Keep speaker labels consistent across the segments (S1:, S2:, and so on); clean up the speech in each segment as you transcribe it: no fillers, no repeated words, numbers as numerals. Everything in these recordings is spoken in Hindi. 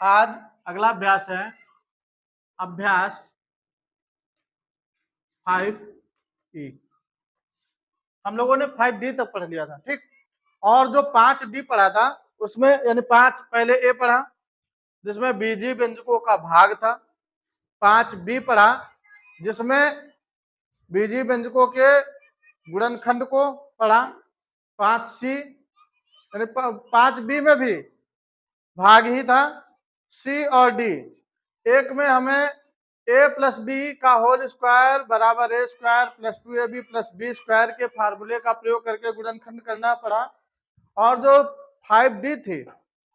S1: आज अगला अभ्यास है अभ्यास 5E। हम लोगों ने 5D तक पढ़ लिया था, ठीक। और जो 5D पढ़ा था उसमें यानी 5 पहले ए पढ़ा जिसमें बीजीय व्यंजकों का भाग था, 5B पढ़ा जिसमें बीजीय व्यंजकों के गुणनखंड को पढ़ा, 5C यानी 5B में भी भाग ही था, C और D। एक में हमें a प्लस बी का होल स्क्वायर बराबर a square plus 2ab plus b square के फार्मूले का प्रयोग करके गुणनखंड करना पड़ा। और जो 5D थी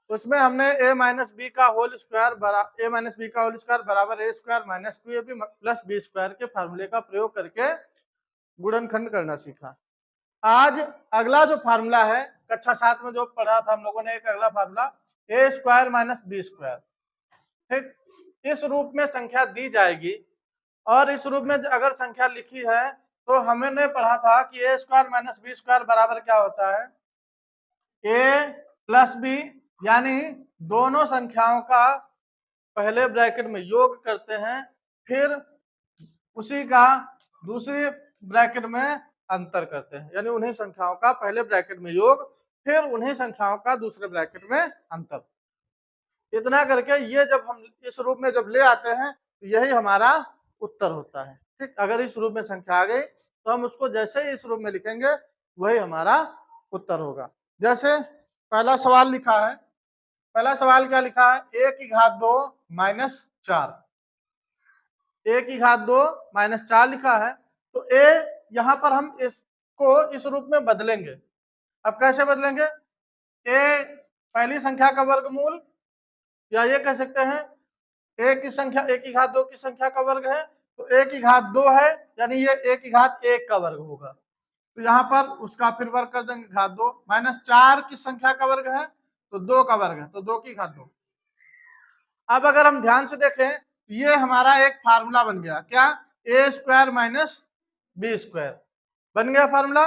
S1: उसमें हमने a माइनस बी का होल स्क्वायर बराबर a square minus 2ab plus b square के फार्मूले का प्रयोग करके गुणनखंड करना सीखा। आज अगला जो फार्मूला है कक्षा 7 में जो पढ़ा था हम लोगों ने, एक अगला formula a square minus b square, ठीक। इस रूप में संख्या दी जाएगी और इस रूप में अगर संख्या लिखी है तो हमने पढ़ा था कि a square minus b square बराबर क्या होता है, a प्लस बी, यानी दोनों संख्याओं का पहले ब्रैकेट में योग करते हैं, फिर उसी का दूसरी ब्रैकेट में अंतर करते हैं, यानी उन्हीं संख्याओं का पहले ब्रैकेट में योग फिर उन्हीं संख्याओं का दूसरे ब्रैकेट में अंतर। इतना करके ये जब हम इस रूप में जब ले आते हैं तो यही हमारा उत्तर होता है, ठीक। अगर इस रूप में संख्या आ गई तो हम उसको जैसे ही इस रूप में लिखेंगे वही हमारा उत्तर होगा। जैसे पहला सवाल लिखा है, पहला सवाल क्या लिखा है, a की घात 2 माइनस 4, a की घात 2 माइनस 4 लिखा है। तो a यहाँ पर हम इसको इस रूप में बदलेंगे। अब कैसे बदलेंगे, a पहली संख्या का वर्गमूल, या ये कह सकते हैं a की संख्या a की घात 2 की संख्या का वर्ग है, तो a की घात 2 है यानी ये a की घात 1 का वर्ग होगा, तो यहाँ पर उसका फिर वर्ग कर देंगे घात 2, माइनस 4 की संख्या का वर्ग है तो 2 का वर्ग है, तो 2 की घात 2। अब अगर हम ध्यान से देखें ये हमारा एक फार्मूला बन गया, क्या, a square minus b square बन गया फार्मूला।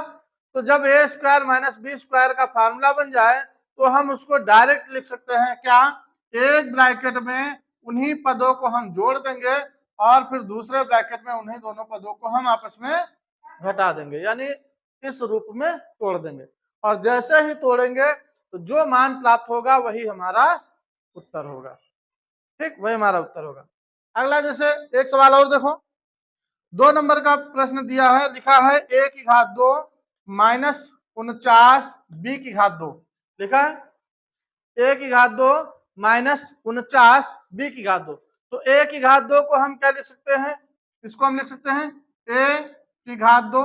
S1: तो जब a square minus b square का फार्मूला बन जाए तो हम उसको डायरेक्ट लिख सकते हैं, क्या, एक ब्रैकेट में उन्हीं पदों को हम जोड़ देंगे और फिर दूसरे ब्रैकेट में उन्हीं दोनों पदों को हम आपस में घटा देंगे, यानी इस रूप में तोड़ देंगे। और जैसे ही तोड़ेंगे तो जो मान प्राप्त होगा वही हमारा उत्तर होगा, ठीक, वही हमारा उत्तर होगा। अगला जैसे एक सवाल और देखो, 2 नंबर का प्रश्न दिया है, लिखा है a की घात 2 माइनस 49 b की घात 2, लिखा है a की घात 2 माइनस 49 b की घात 2। तो a की घात 2 को हम क्या लिख सकते हैं, इसको हम लिख सकते हैं a की घात 2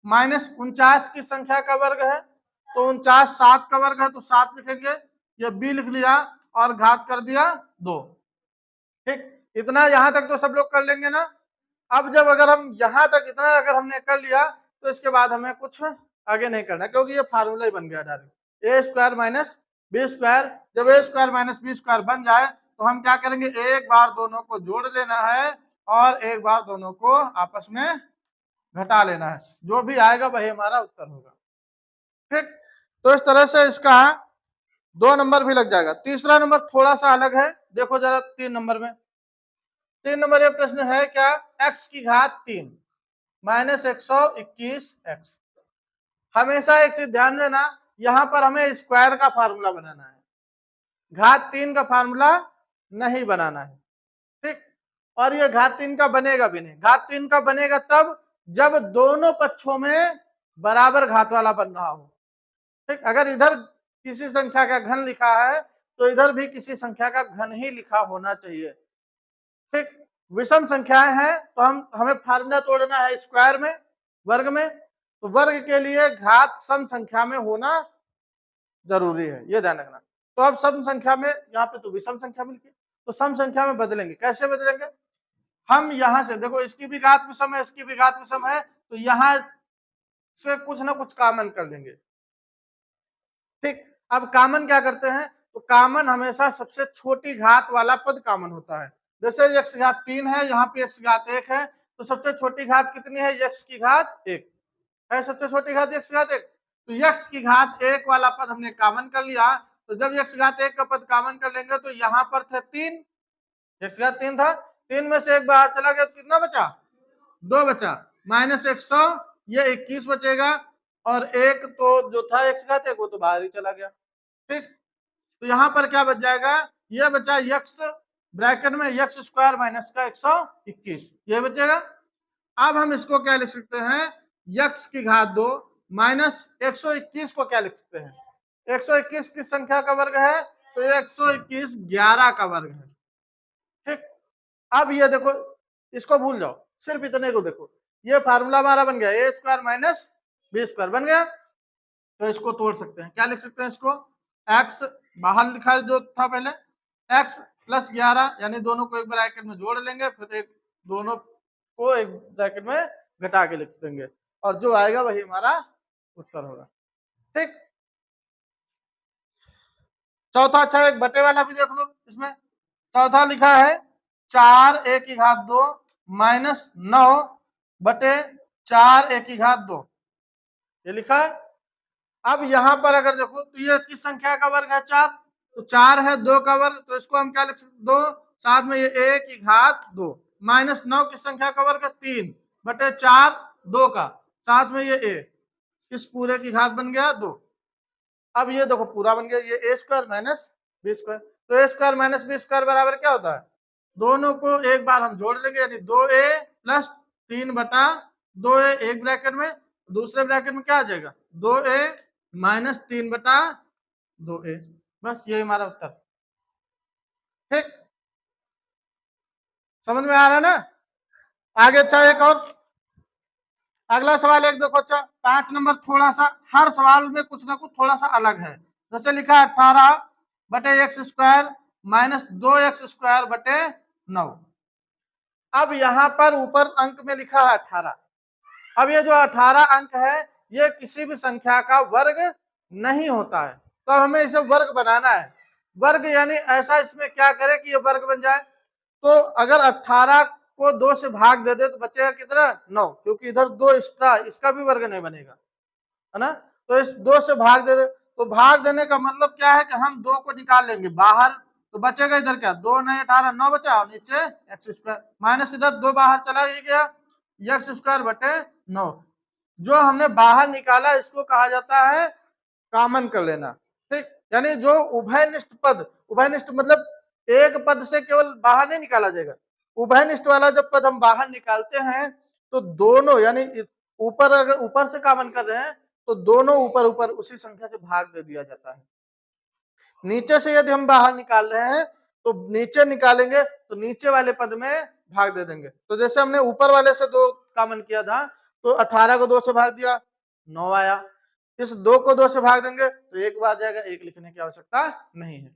S1: माइनस 49 की संख्या का वर्ग है, तो 49 7 का वर्ग है तो 7 लिखेंगे, ये b लिख लिया और घात कर दिया 2, ठीक। इतना यहां तक तो सब लोग कर लेंगे ना। अब जब अगर हम यहां तक इतना अगर हमने कर लिया तो इसके बाद हमें कुछ आगे नहीं करना, क्योंकि ये फार्मूला ही बन गया डायरेक्ट, ए स्क्वायर माइनस बी स्क्वायर। जब ए स्क्वायर माइनस बी स्क्वायर बन जाए तो हम क्या करेंगे, एक बार दोनों को जोड़ लेना है और एक बार दोनों को आपस में घटा लेना है, जो भी आएगा वही हमारा उत्तर होगा, ठीक। तो इस तरह से इसका 2 नंबर भी लग जाएगा। तीसरा नंबर थोड़ा सा अलग है, देखो जरा 3 नंबर में, 3 नंबर ये प्रश्न है, क्या, x की घात 3 माइनस 121 x। हमेशा एक चीज ध्यान देना, यहां पर हमें स्क्वायर का फार्मूला बनाना है, घात 3 का फार्मूला नहीं बनाना है, ठीक। और ये घात 3 का बनेगा भी नहीं, घात 3 का बनेगा तब जब दोनों पक्षों में बराबर घात वाला बन रहा हो, ठीक। अगर इधर किसी संख्या का घन लिखा है तो इधर भी किसी संख्या का घन ही लिखा होना चाहिए, ठीक। विषम संख्याएं हैं तो हमें फार्मूला तोड़ना है स्क्वायर में, वर्ग में, तो वर्ग के लिए घात सम संख्या में होना जरूरी है, ये ध्यान रखना। तो अब सम संख्या में यहाँ पे तो विषम संख्या मिलती है, तो सम संख्या में बदलेंगे, कैसे बदलेंगे, हम यहां से देखो इसकी भी घात विषम है इसकी भी घात विषम है, तो यहां से कुछ ना कुछ कॉमन कर लेंगे, ठीक। अब कॉमन क्या करते हैं, तो कॉमन हमेशा सबसे छोटी घात वाला पद कॉमन होता है। जैसे x घात 3 है, यहाँ पे x घात 1 है, तो सबसे छोटी घात कितनी है, x की घात 1 है, सबसे छोटी घात x घात 1, तो x की घात 1 वाला पद हमने कॉमन कर लिया, तो जब x घात 1 का पद कॉमन कर लेंगे तो यहाँ पर थे 3, x घात 3 था, 3 में से 1 बाहर चला गया तो कितना बचा, 2 बचा, माइनस 100, ये 21 बचेगा, और एक तो जो था x घात 1 वो तो बाहर ही चला गया। ठीक, तो यहाँ पर क्या बच जाएगा, ये बचा x ब्रैकेट में x स्क्वायर माइनस का 121, ये बचेगा। अब हम इसको क्या लिख सकते हैं, x की घात 2 माइनस 121 को क्या लिख सकते हैं, 121 किस संख्या का वर्ग है, तो 121 11 का वर्ग है। ठीक, अब ये देखो, इसको भूल जाओ, सिर्फ इतने को देखो, ये फार्मूला हमारा बन गया ए स्क्वायर माइनस बी स्क्वायर बन गया। तो इसको तोड़ सकते हैं, क्या लिख सकते हैं इसको, x बाहर लिखा जो था पहले, x प्लस 11, यानी दोनों को एक ब्रैकेट में जोड़ लेंगे, फिर एक दोनों को एक ब्रैकेट में घटा के लिख देंगे, और जो आएगा वही हमारा उत्तर होगा। ठीक, चौथा, अच्छा एक बटे वाला भी देख लो, इसमें चौथा लिखा है 4 a की घात 2 माइनस 9 बटे 4 a की घात 2, ये लिखा है। अब यहाँ पर अगर देखो तो ये किस संख्या का वर्ग है, 4, तो 4 है 2 का वर्ग, तो इसको हम क्या लिख सकते, 2 साथ में ये a की घात 2 माइनस 9 किस संख्या का वर्ग है, 3 बटे 4 2 का, साथ में ये a, इस पूरे की घात बन गया 2। अब ये देखो पूरा बन गया, ये a square minus b square, तो a square minus b square बराबर क्या होता है, दोनों को एक बार हम जोड़ लेंगे, यानी 2a प्लस 3 बटा 2a एक ब्रैकेट में, दूसरे ब्रैकेट में क्या आ जाएगा, 2a माइनस 3 बटा 2a, बस ये हमारा उत्तर। ठीक, समझ में आ रहा है ना। आगे अच्छा एक और अगला सवाल एक देखो, अच्छा 5 नंबर, थोड़ा सा हर सवाल में कुछ ना कुछ थोड़ा सा अलग है। जैसे लिखा है 18 बटे x square minus 2x square बटे 9। अब यहाँ पर ऊपर अंक में लिखा है 18, अब ये जो 18 अंक है ये किसी भी संख्या का वर्ग नहीं होता है, तो हमें इसे वर्ग बनाना है। वर्ग यानी ऐसा इसमें क्या करें कि ये वर्ग बन जाए, तो अगर 18 को 2 से भाग दे दे तो बचेगा कितना, 9, क्योंकि इधर 2 एक्स्ट्रा, इसका भी वर्ग नहीं बनेगा, है ना। तो इस 2 से भाग दे दे, तो भाग देने का मतलब क्या है कि हम 2 को निकाल लेंगे बाहर, तो बचेगा इधर क्या, 2 9 18 9 बचा, और नीचे एक्स स्क्वायर माइनस इधर 2 बाहर चला ही गया, एक्स स्क्वायर बटे 9। जो हमने बाहर निकाला इसको कहा जाता है कॉमन कर लेना। ठीक, यानी जो उभयनिष्ठ पद, उभयनिष्ठ मतलब एक पद से केवल बाहर नहीं निकाला जाएगा, उभयनिष्ठ वाला जब पद हम बाहर निकालते हैं तो दोनों, यानी ऊपर अगर ऊपर से कॉमन कर रहे हैं तो दोनों ऊपर ऊपर उसी संख्या से भाग दे दिया जाता है। नीचे से यदि हम बाहर निकाल रहे हैं तो नीचे निकालेंगे तो नीचे वाले पद में भाग दे देंगे। तो जैसे हमने ऊपर वाले से 2 कॉमन किया था, तो 18 को 2 से भाग दिया 9 आया, इस 2 को 2 से भाग देंगे तो 1 बार जाएगा, 1 लिखने की आवश्यकता नहीं है।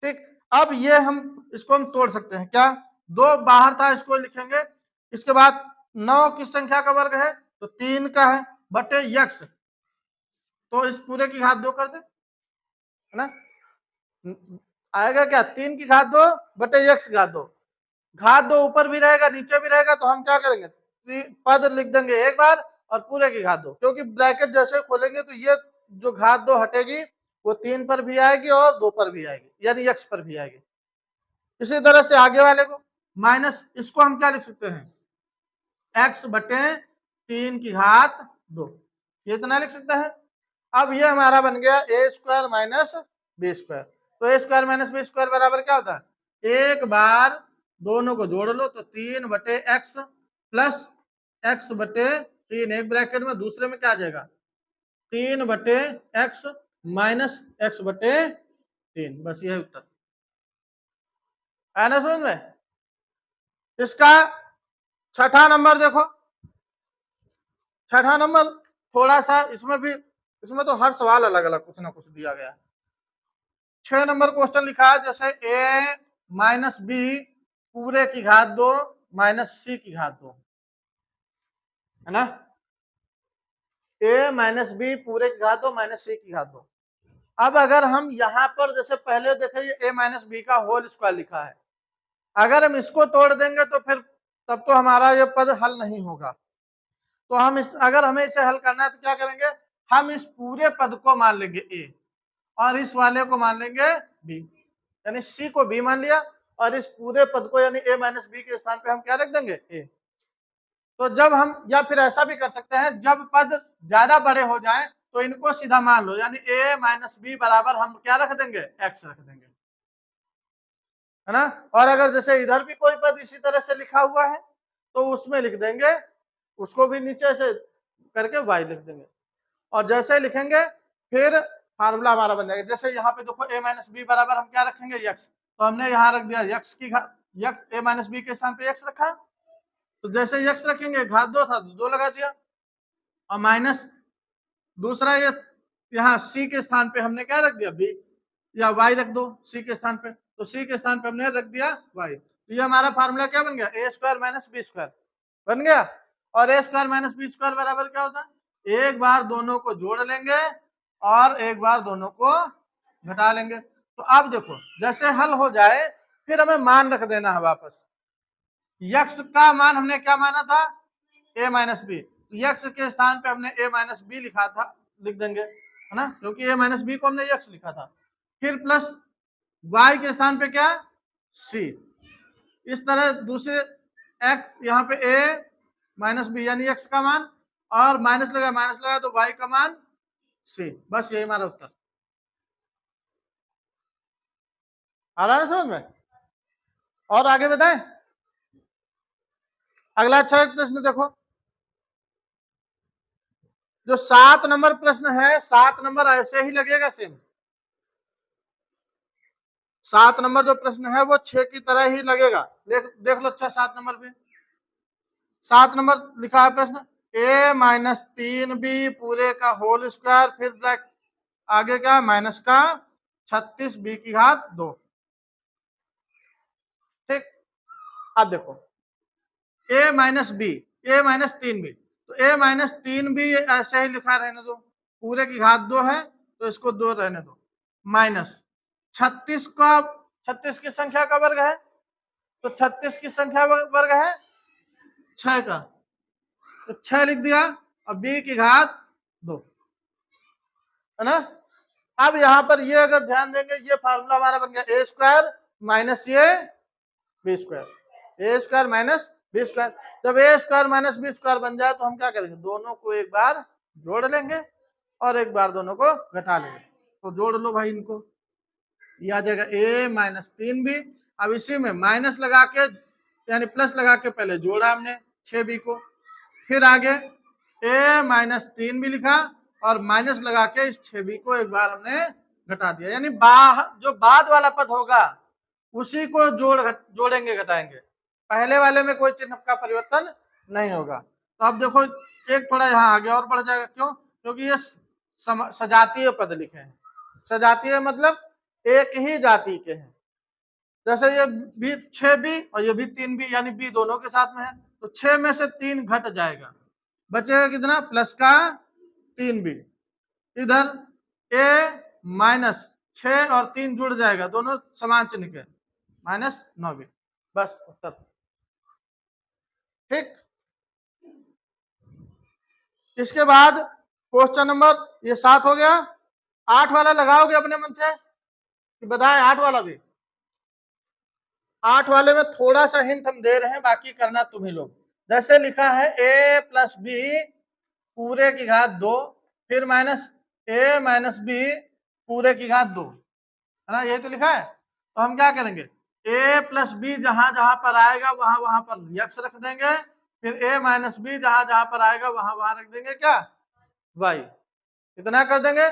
S1: ठीक, अब ये हम इसको हम तोड़ सकते हैं, क्या, 2 बाहर था इसको लिखेंगे, इसके बाद 9 किस संख्या का वर्ग है, तो 3 का है, बटे यक्स, तो इस पूरे की घात 2 कर दे, है ना, आएगा क्या, 3 की घात 2 बटे यक्स घात 2, घात 2 ऊपर भी रहेगा नीचे भी रहेगा, तो हम क्या करेंगे, पद लिख देंगे एक बार और पूरे की घात 2, क्योंकि ब्रैकेट जैसे खोलेंगे तो ये जो घात 2 हटेगी वो 3 पर भी आएगी और 2 पर भी आएगी, यानी यक्स पर भी आएगी। इसी तरह से आगे वाले को माइनस, इसको हम क्या लिख सकते हैं, x बटे 3 की घात 2, ये इतना लिख सकते हैं। अब ये हमारा बन गया ए स्क्वायर माइनस बी स्क्वायर, तो ए स्क्वायर माइनस बी स्क्वायर बराबर क्या होता है, एक बार दोनों को जोड़ लो तो 3 बटे एक्स प्लस एक्स बटे 3 एक ब्रैकेट में, दूसरे में क्या आ जाएगा, 3 बटे एक्स माइनस एक्स बटे 3, बस यह उत्तर है ना, समझ में। इसका छठा नंबर देखो, छठा नंबर थोड़ा सा इसमें भी, इसमें तो हर सवाल अलग अलग कुछ ना कुछ दिया गया है। 6 नंबर क्वेश्चन लिखा है जैसे a माइनस बी पूरे की घात 2 माइनस सी की घात 2, है ना, a माइनस बी पूरे की घात 2 माइनस सी की घात 2। अब अगर हम यहाँ पर जैसे पहले देखे a माइनस बी का होल स्क्वायर लिखा है, अगर हम इसको तोड़ देंगे तो फिर तब तो हमारा ये पद हल नहीं होगा, तो हम इस, अगर हमें इसे हल करना है तो क्या करेंगे, हम इस पूरे पद को मान लेंगे a, और इस वाले को मान लेंगे b, यानी c को b मान लिया और इस पूरे पद को यानी a माइनस बी के स्थान पे हम क्या रख देंगे a। तो जब हम, या फिर ऐसा भी कर सकते हैं, जब पद ज्यादा बड़े हो जाएं तो इनको सीधा मान लो, यानी a माइनस बी बराबर हम क्या रख देंगे, x रख देंगे, है ना। और अगर जैसे इधर भी कोई पद इसी तरह से लिखा हुआ है तो उसमें लिख देंगे, उसको भी नीचे से करके y लिख देंगे, और जैसे लिखेंगे फिर फार्मूला हमारा बन जाएगा। जैसे यहाँ पे देखो a माइनस बी बराबर हम क्या रखेंगे, x, तो हमने यहाँ रख दिया x की घात, a माइनस बी के स्थान पे x रखा, तो जैसे x रखेंगे घात 2 था तो 2 लगा दिया, और माइनस दूसरा ये यहाँ c के स्थान पे हमने क्या रख दिया, b, या y रख दो c के स्थान पे, तो c के स्थान पे हमने रख दिया y। तो ये हमारा फार्मूला क्या बन गया, a square minus b square बन गया। और a square minus b square बराबर क्या होता है, एक बार दोनों को जोड़ लेंगे और एक बार दोनों को घटा लेंगे। तो अब देखो जैसे हल हो जाए फिर हमें मान रख देना है वापस। यक्स का मान हमने क्या माना था, a माइनस बी, यक्स के स्थान पे हमने a माइनस बी लिखा था, लिख देंगे, है ना, क्योंकि a माइनस बी को हमने यक्स लिखा था। फिर प्लस y के स्थान पे क्या, c। इस तरह दूसरे x यहाँ पे a माइनस बी यानी x का मान, और माइनस लगा तो y का मान c। बस यही हमारा उत्तर आ रहा है समझ में। और आगे बताएं, अगला अच्छा एक प्रश्न देखो, जो 7 नंबर प्रश्न है, 7 नंबर ऐसे ही लगेगा सेम। 7 नंबर जो प्रश्न है वो 6 की तरह ही लगेगा, देख लो अच्छा 7 नंबर पे, 7 नंबर लिखा है प्रश्न, a माइनस 3b पूरे का होल स्क्वायर, फिर ब्रैकेट आगे क्या माइनस का 36b की घात 2। ठीक, अब देखो a minus b, a minus 3b, तो a माइनस 3b ऐसे ही लिखा रहने दो, पूरे की घात 2 है तो इसको 2 रहने दो, माइनस 36 का, 36 की संख्या का वर्ग है, तो 36 की संख्या वर्ग है 6 का, तो 6 लिख दिया, और b की घात 2, है ना। अब यहाँ पर ये अगर ध्यान देंगे, ये फार्मूला हमारा बन गया a स्क्वायर माइनस ये बी स्क्वायर, ए स्क्वायर माइनस बी स्क्वायर। जब ए स्क्वायर माइनस बी स्क्वायर बन जाए तो हम क्या करेंगे, दोनों को एक बार जोड़ लेंगे और एक बार दोनों को घटा लेंगे। तो जोड़ लो भाई इनको, ये आ जाएगा a माइनस 3b। अब इसी में माइनस लगा के यानी प्लस लगा के पहले जोड़ा हमने 6b को, फिर आगे a माइनस 3b लिखा और माइनस लगा के इस 6b को एक बार हमने घटा दिया, यानी जो बाद वाला पद होगा उसी को जोड़ेंगे घटाएंगे, पहले वाले में कोई चिन्ह का परिवर्तन नहीं होगा। तो अब देखो एक थोड़ा यहाँ आगे और बढ़ जाएगा, क्यों, क्योंकि ये सजातीय पद लिखे हैं, सजातीय मतलब एक ही जाति के हैं। जैसे ये भी 6b और ये भी 3b, यानी b दोनों के साथ में है, तो 6 में से 3 घट जाएगा, बचेगा कितना, प्लस का 3b। इधर a माइनस 6 और 3 जुड़ जाएगा, दोनों समान चिन्ह के, माइनस 9b। बस उत्तर। ठीक, इसके बाद क्वेश्चन नंबर ये 7 हो गया, 8 वाला लगाओगे अपने मन से कि बताएं, 8 वाला भी, 8 वाले में थोड़ा सा हिंट हम दे रहे हैं, बाकी करना तुम ही लोग। जैसे लिखा है a प्लस बी पूरे की घात 2, फिर माइनस a माइनस बी पूरे की घात 2, है ना, यही तो लिखा है। तो हम क्या करेंगे, a प्लस बी जहां जहां पर आएगा वहां वहां पर यक्स रख देंगे, फिर a माइनस बी जहां जहां पर आएगा वहां वहां रख देंगे क्या, y। इतना कर देंगे,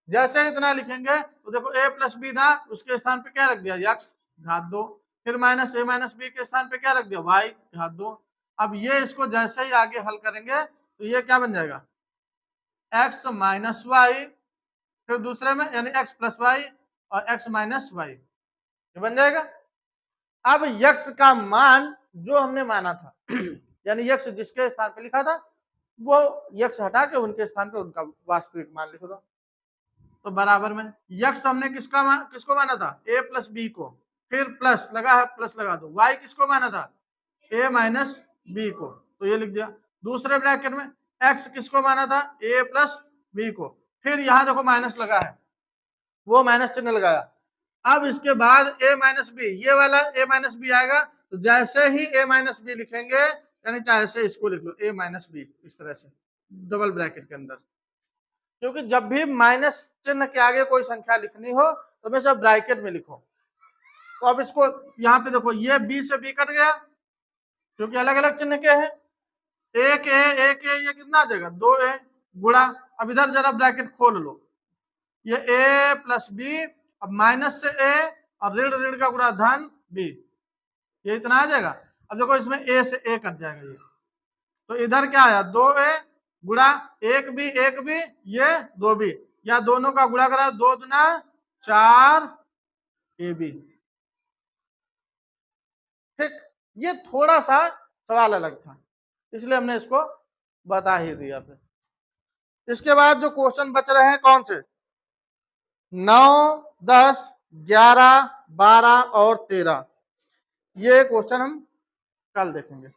S1: जैसे इतना लिखेंगे तो देखो a प्लस बी था, उसके स्थान पे क्या रख दिया, यक्स घात 2, फिर माइनस a माइनस बी के स्थान पे क्या रख दिया, y घात 2। अब ये इसको जैसे ही आगे हल करेंगे तो ये क्या बन जाएगा, x माइनस वाई, फिर दूसरे में यानी x प्लस वाई और x माइनस वाई, ये बन जाएगा। अब यक्स का मान जो हमने माना था यानी यक्स जिसके स्थान पे लिखा था वो यक्स हटा के उनके स्थान पे उनका वास्तविक मान लिखो दो। तो बराबर में यक्स हमने किसको माना था, a प्लस बी को, फिर प्लस लगा है, प्लस लगा दो, y किसको माना था, a माइनस बी को, तो ये लिख दिया। दूसरे ब्रैकेट में x किसको माना था, a प्लस बी को, फिर यहाँ देखो माइनस लगा है, वो माइनस चिन्ह लगाया। अब इसके बाद a माइनस बी, ये वाला a माइनस बी आएगा, तो जैसे ही a माइनस बी लिखेंगे, यानी चाहे से इसको लिख लो a माइनस बी, इस तरह से डबल ब्रैकेट के अंदर, क्योंकि जब भी माइनस चिन्ह के आगे कोई संख्या लिखनी हो तो हमेशा ब्रैकेट में लिखो। तो अब इसको यहाँ पे देखो, ये b से b कट गया क्योंकि अलग अलग चिन्ह के हैं, एक ए ये कितना आ जाएगा 2a गुणा, अब इधर जरा ब्रैकेट खोल लो, ये a प्लस बी, अब माइनस से a और ऋण ऋण का गुणा धन b, ये इतना आ जाएगा। अब देखो इसमें a से a कट जाएगा, ये तो इधर क्या आया 2a गुणा एक बी ये 2b, या दोनों का गुणा करा 2 दुना 4ab। ठीक, ये थोड़ा सा सवाल अलग था इसलिए हमने इसको बता ही दिया। फिर इसके बाद जो क्वेश्चन बच रहे हैं कौन से, 9, 10, 11, 12 और 13, ये क्वेश्चन हम कल देखेंगे।